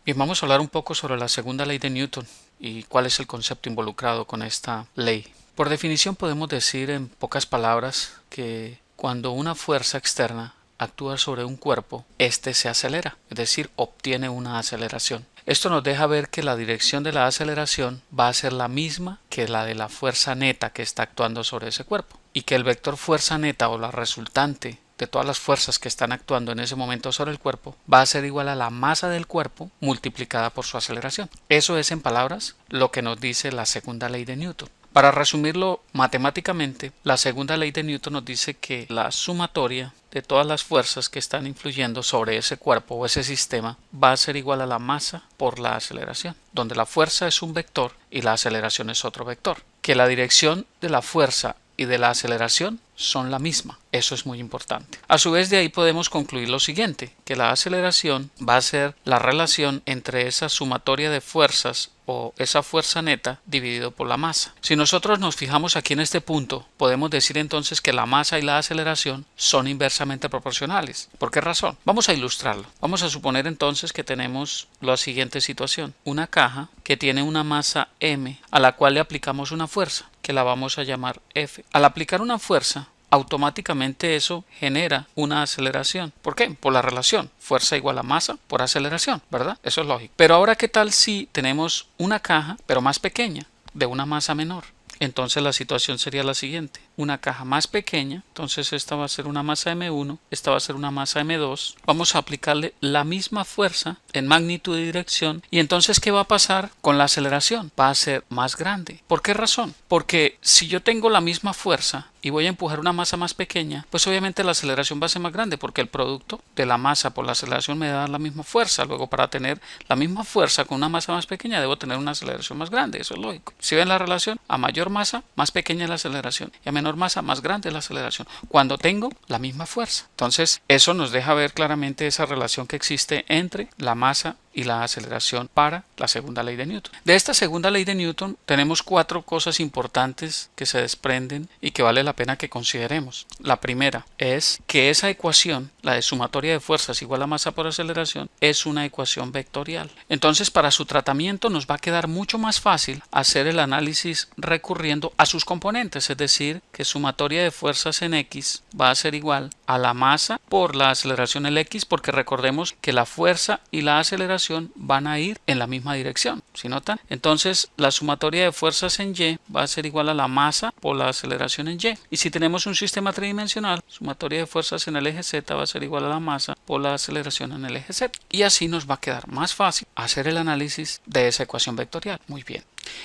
Bien, vamos a hablar un poco sobre la segunda ley de Newton y cuál es el concepto involucrado con esta ley. Por definición podemos decir en pocas palabras que cuando una fuerza externa actúa sobre un cuerpo, éste se acelera, es decir, obtiene una aceleración. Esto nos deja ver que la dirección de la aceleración va a ser la misma que la de la fuerza neta que está actuando sobre ese cuerpo, y que el vector fuerza neta o la resultante de todas las fuerzas que están actuando en ese momento sobre el cuerpo va a ser igual a la masa del cuerpo multiplicada por su aceleración. Eso es, en palabras, lo que nos dice la segunda ley de Newton. Para resumirlo matemáticamente, la segunda ley de Newton nos dice que la sumatoria de todas las fuerzas que están influyendo sobre ese cuerpo o ese sistema va a ser igual a la masa por la aceleración, donde la fuerza es un vector y la aceleración es otro vector. Que la dirección de la fuerza y de la aceleración son la misma. Eso es muy importante. A su vez, de ahí podemos concluir lo siguiente, que la aceleración va a ser la relación entre esa sumatoria de fuerzas o esa fuerza neta dividido por la masa. Si nosotros nos fijamos aquí en este punto, podemos decir entonces que la masa y la aceleración son inversamente proporcionales. ¿Por qué razón? Vamos a ilustrarlo. Vamos a suponer entonces que tenemos la siguiente situación. Una caja que tiene una masa m a la cual le aplicamos una fuerza, que la vamos a llamar F. Al aplicar una fuerza, automáticamente eso genera una aceleración. ¿Por qué? Por la relación fuerza igual a masa por aceleración, ¿verdad? Eso es lógico. Pero ahora, ¿qué tal si tenemos una caja, pero más pequeña, de una masa menor? Entonces la situación sería la siguiente. Una caja más pequeña, entonces esta va a ser una masa M1, esta va a ser una masa M2. Vamos a aplicarle la misma fuerza en magnitud y dirección. Y entonces, ¿qué va a pasar con la aceleración? Va a ser más grande. ¿Por qué razón? Porque si yo tengo la misma fuerza y voy a empujar una masa más pequeña, pues obviamente la aceleración va a ser más grande, porque el producto de la masa por la aceleración me da la misma fuerza. Luego, para tener la misma fuerza con una masa más pequeña, debo tener una aceleración más grande. Eso es lógico. Si ven la relación, a mayor masa, más pequeña es la aceleración, y a menor masa, más grande es la aceleración, cuando tengo la misma fuerza. Entonces, eso nos deja ver claramente esa relación que existe entre la masa y la aceleración para la segunda ley de Newton. De esta segunda ley de Newton tenemos 4 cosas importantes que se desprenden y que vale la pena que consideremos. La primera es que esa ecuación, la de sumatoria de fuerzas igual a masa por aceleración, es una ecuación vectorial. Entonces, para su tratamiento nos va a quedar mucho más fácil hacer el análisis recurriendo a sus componentes, es decir, que sumatoria de fuerzas en X va a ser igual a la masa por la aceleración en X, porque recordemos que la fuerza y la aceleración van a ir en la misma dirección. ¿Sí notan? Entonces, la sumatoria de fuerzas en Y va a ser igual a la masa por la aceleración en Y. Y si tenemos un sistema tridimensional, sumatoria de fuerzas en el eje Z va a ser igual a la masa por la aceleración en el eje Z. Y así nos va a quedar más fácil hacer el análisis de esa ecuación vectorial. Muy bien.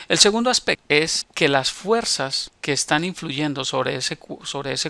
El segundo aspecto es que las fuerzas que están influyendo sobre ese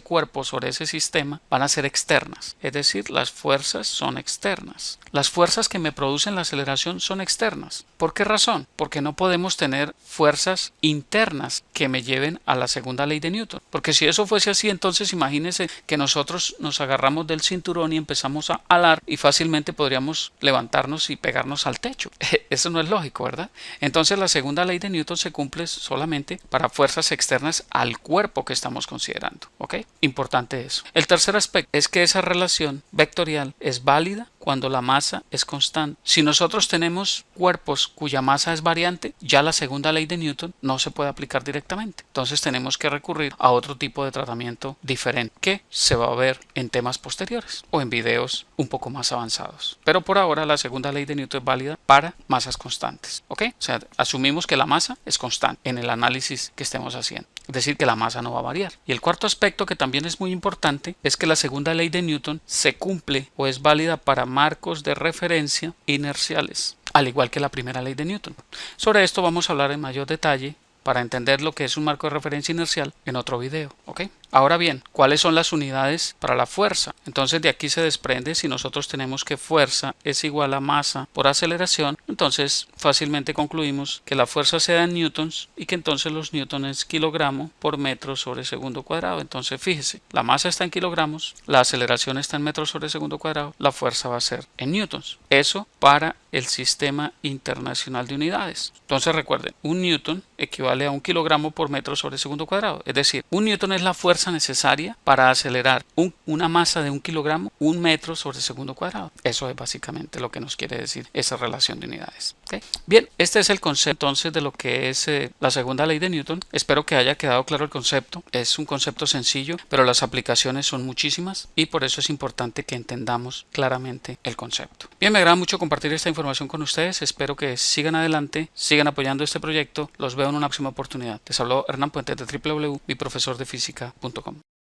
cuerpo, sobre ese sistema, van a ser externas. Es decir, las fuerzas son externas. Las fuerzas que me producen la aceleración son externas. ¿Por qué razón? Porque no podemos tener fuerzas internas que me lleven a la segunda ley de Newton. Porque si eso fuese así, entonces imagínense que nosotros nos agarramos del cinturón y empezamos a alar y fácilmente podríamos levantarnos y pegarnos al techo. Eso no es lógico, ¿verdad? Entonces la segunda ley de Newton se cumple solamente para fuerzas externas al cuerpo que estamos considerando. ¿Ok? Importante eso. El tercer aspecto es que esa relación vectorial es válida cuando la masa es constante. Si nosotros tenemos cuerpos cuya masa es variante, ya la segunda ley de Newton no se puede aplicar directamente. Entonces tenemos que recurrir a otro tipo de tratamiento diferente que se va a ver en temas posteriores o en videos un poco más avanzados. Pero por ahora la segunda ley de Newton es válida para masas constantes. ¿Ok? O sea, asumimos que la masa es constante en el análisis que estemos haciendo. Es decir, que la masa no va a variar. Y el cuarto aspecto, que también es muy importante, es que la segunda ley de Newton se cumple o es válida para marcos de referencia inerciales, al igual que la primera ley de Newton. Sobre esto vamos a hablar en mayor detalle para entender lo que es un marco de referencia inercial en otro video. ¿Ok? Ahora bien, ¿cuáles son las unidades para la fuerza? Entonces de aquí se desprende, si nosotros tenemos que fuerza es igual a masa por aceleración, entonces fácilmente concluimos que la fuerza se da en newtons y que entonces los newtons es kilogramo por metro sobre segundo cuadrado. Entonces fíjese, la masa está en kilogramos, la aceleración está en metros sobre segundo cuadrado, la fuerza va a ser en newtons. Eso para el sistema internacional de unidades. Entonces recuerden, un newton equivale a un kilogramo por metro sobre segundo cuadrado. Es decir, un newton es la fuerza fuerza necesaria para acelerar una masa de 1 kilogramo 1 metro sobre segundo cuadrado. Eso es básicamente lo que nos quiere decir esa relación de unidades. ¿Okay? Bien, este es el concepto entonces de lo que es la segunda ley de Newton. Espero que haya quedado claro el concepto. Es un concepto sencillo, pero las aplicaciones son muchísimas y por eso es importante que entendamos claramente el concepto. Bien, me agrada mucho compartir esta información con ustedes. Espero que sigan adelante, sigan apoyando este proyecto. Los veo en una próxima oportunidad. Les habló Hernán Puentes de www.miprofesordefísica.com.